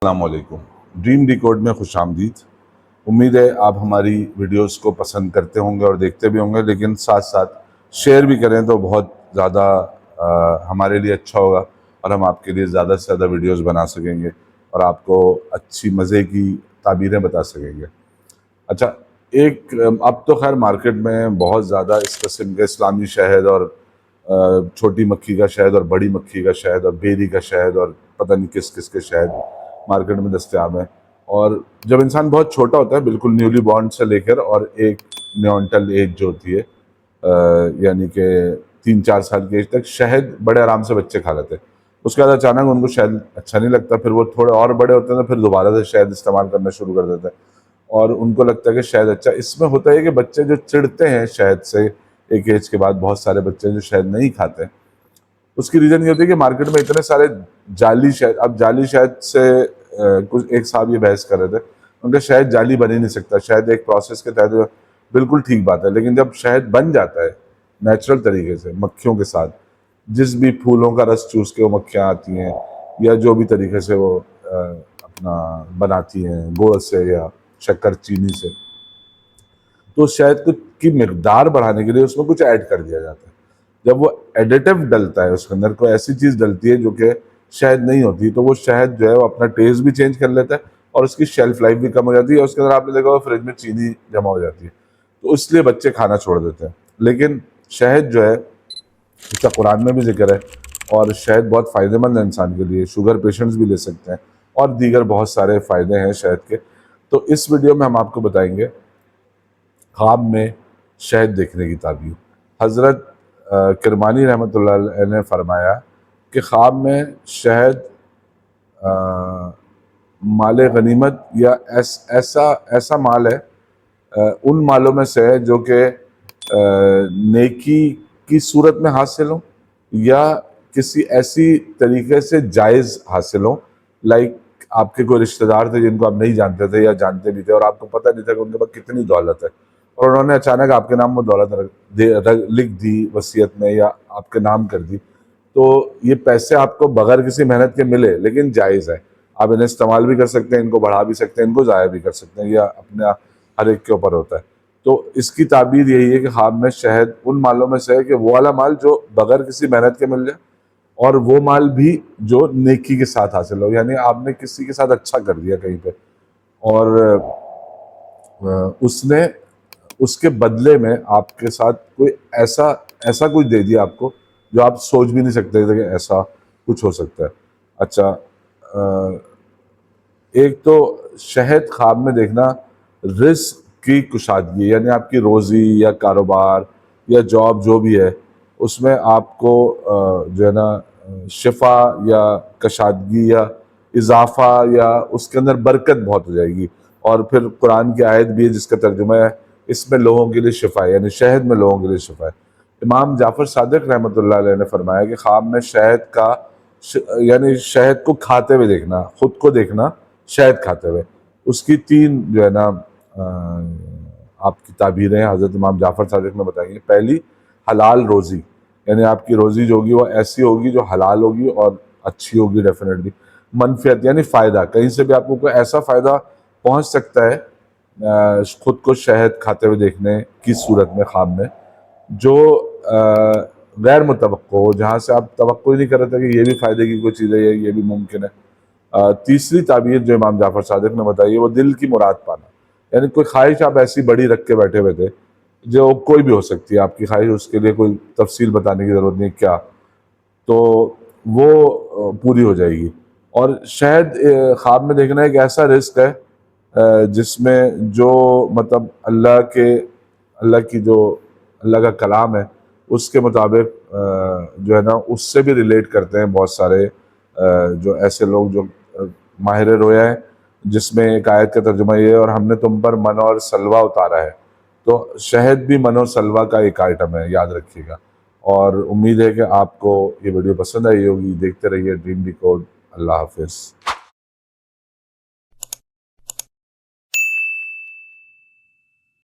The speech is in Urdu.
السلام علیکم، ڈریم ڈیکوڈ میں خوش آمدید۔ امید ہے آپ ہماری ویڈیوز کو پسند کرتے ہوں گے اور دیکھتے بھی ہوں گے، لیکن ساتھ ساتھ شیئر بھی کریں تو بہت زیادہ ہمارے لیے اچھا ہوگا اور ہم آپ کے لیے زیادہ سے زیادہ ویڈیوز بنا سکیں گے اور آپ کو اچھی مزے کی تعبیریں بتا سکیں گے۔ اچھا، اب تو خیر مارکیٹ میں بہت زیادہ اس قسم کے اسلامی شہد اور چھوٹی مکھی کا شہد اور بڑی مکھی کا شہد اور بیری کا شہد اور پتہ نہیں کس کس کے شہد مارکیٹ میں دستیاب ہیں۔ اور جب انسان بہت چھوٹا ہوتا ہے، بالکل نیولی بورن سے لے کر اور ایک نیونٹل ایج جو ہوتی ہے یعنی کہ 3-4 سال کی ایج تک شہد بڑے آرام سے بچے کھا لیتے ہیں۔ اس کے بعد اچانک ان کو شہد اچھا نہیں لگتا، پھر وہ تھوڑے اور بڑے ہوتے ہیں تو پھر دوبارہ سے شہد استعمال کرنا شروع کر دیتے ہیں اور ان کو لگتا ہے کہ شہد اچھا۔ اس میں ہوتا ہے کہ بچے جو چڑھتے ہیں شہد سے ایک ایج کے بعد، بہت سارے بچے جو شہد نہیں کھاتے، اس کی ریزن یہ ہوتی ہے کہ مارکیٹ میں اتنے سارے جعلی شہد، اب جعلی شہد سے کچھ ایک صاحب یہ بحث کر رہے تھے، ان کا شہد جعلی بن ہی نہیں سکتا، شہد ایک پروسیس کے تحت بالکل ٹھیک بات ہے، لیکن جب شہد بن جاتا ہے نیچرل طریقے سے مکھیوں کے ساتھ، جس بھی پھولوں کا رس چوس کے وہ مکھیاں آتی ہیں یا جو بھی طریقے سے وہ اپنا بناتی ہیں گوڑ سے یا شکر چینی سے، تو شہد کی مقدار بڑھانے کے لیے اس میں کچھ ایڈ کر دیا جاتا ہے۔ جب وہ ایڈیٹو ڈلتا ہے، اس کے اندر کوئی ایسی چیز ڈلتی ہے جو کہ شہد نہیں ہوتی، تو وہ شہد جو ہے وہ اپنا ٹیسٹ بھی چینج کر لیتا ہے اور اس کی شیلف لائف بھی کم ہو جاتی ہے، اور اس کے اندر آپ نے دیکھا ہوگا فریج میں چینی جمع ہو جاتی ہے، تو اس لیے بچے کھانا چھوڑ دیتے ہیں۔ لیکن شہد جو ہے، اس کا قرآن میں بھی ذکر ہے، اور شہد بہت فائدہ مند ہے انسان کے لیے، شوگر پیشنٹس بھی لے سکتے ہیں اور دیگر بہت سارے فائدے ہیں شہد کے۔ تو اس ویڈیو میں ہم آپ کو بتائیں گے خواب میں شہد دیکھنے کی تعبیر۔ حضرت کرمانی رحمۃ اللہ علیہ نے فرمایا کہ خواب میں شہد مال غنیمت یا ایسا مال ہے، ان مالوں میں سے ہے جو کہ نیکی کی صورت میں حاصل ہوں یا کسی ایسی طریقے سے جائز حاصل ہوں، لائک آپ کے کوئی رشتہ دار تھے جن کو آپ نہیں جانتے تھے یا جانتے بھی تھے اور آپ کو پتہ نہیں تھا کہ ان کے پاس کتنی دولت ہے، اور انہوں نے اچانک آپ کے نام وہ دولت لکھ دی وصیت میں یا آپ کے نام کر دی، تو یہ پیسے آپ کو بغیر کسی محنت کے ملے لیکن جائز ہے، آپ انہیں استعمال بھی کر سکتے ہیں، ان کو بڑھا بھی سکتے ہیں، ان کو ضائع بھی کر سکتے ہیں، یا اپنا ہر ایک کے اوپر ہوتا ہے۔ تو اس کی تعبیر یہی ہے کہ خواب میں شہد ان مالوں میں سے ہے کہ وہ والا مال جو بغیر کسی محنت کے مل جائے، اور وہ مال بھی جو نیکی کے ساتھ حاصل ہو، یعنی آپ نے کسی کے ساتھ اچھا کر دیا کہیں پہ اور اس نے اس کے بدلے میں آپ کے ساتھ کوئی ایسا کچھ دے دیا آپ کو جو آپ سوچ بھی نہیں سکتے تھے کہ ایسا کچھ ہو سکتا ہے۔ اچھا، ایک تو شہد خواب میں دیکھنا رزق کی کشادگی، یعنی آپ کی روزی یا کاروبار یا جاب جو بھی ہے، اس میں آپ کو جو ہے نا شفا یا کشادگی یا اضافہ یا اس کے اندر برکت بہت ہو جائے گی۔ اور پھر قرآن کی آیت بھی ہے جس کا ترجمہ ہے اس میں لوگوں کے لیے شفا ہے، یعنی شہد میں لوگوں کے لیے شفا ہے۔ امام جعفر صادق رحمۃ اللہ علیہ نے فرمایا کہ خواب میں شہد کا یعنی شہد کو کھاتے ہوئے دیکھنا، خود کو دیکھنا شہد کھاتے ہوئے، اس کی 3 جو ہے نا آپ کی تعبیریں حضرت امام جعفر صادق نے بتائی ہیں۔ پہلی، حلال روزی، یعنی آپ کی روزی جو ہوگی وہ ایسی ہوگی جو حلال ہوگی اور اچھی ہوگی ڈیفینیٹلی۔ منفعت یعنی فائدہ، کہیں سے بھی آپ کو کوئی ایسا فائدہ پہنچ سکتا ہے خود کو شہد کھاتے ہوئے دیکھنے کی صورت میں خواب میں، جو غیر متوقع ہو، جہاں سے آپ توقع ہی نہیں کر رہے تھے کہ یہ بھی فائدے کی کوئی چیز ہے، یہ بھی ممکن ہے۔ تیسری تعبیر جو امام جعفر صادق نے بتائی ہے وہ دل کی مراد پانا، یعنی کوئی خواہش آپ ایسی بڑی رکھ کے بیٹھے ہوئے تھے جو کوئی بھی ہو سکتی ہے آپ کی خواہش، اس کے لیے کوئی تفصیل بتانے کی ضرورت نہیں کیا، تو وہ پوری ہو جائے گی۔ اور شہد خواب میں دیکھنا ایک ایسا رزق ہے جس میں جو مطلب اللہ کا کلام ہے اس کے مطابق جو ہے نا اس سے بھی ریلیٹ کرتے ہیں بہت سارے جو ایسے لوگ جو ماہر رویا ہیں، جس میں ایک آیت کا ترجمہ یہ ہے، اور ہم نے تم پر من اور سلوہ اتارا ہے۔ تو شہد بھی من اور سلوہ کا ایک آئٹم ہے، یاد رکھیے گا۔ اور امید ہے کہ آپ کو یہ ویڈیو پسند آئی ہوگی، دیکھتے رہیے ڈریم ڈیکوڈ۔ اللہ حافظ۔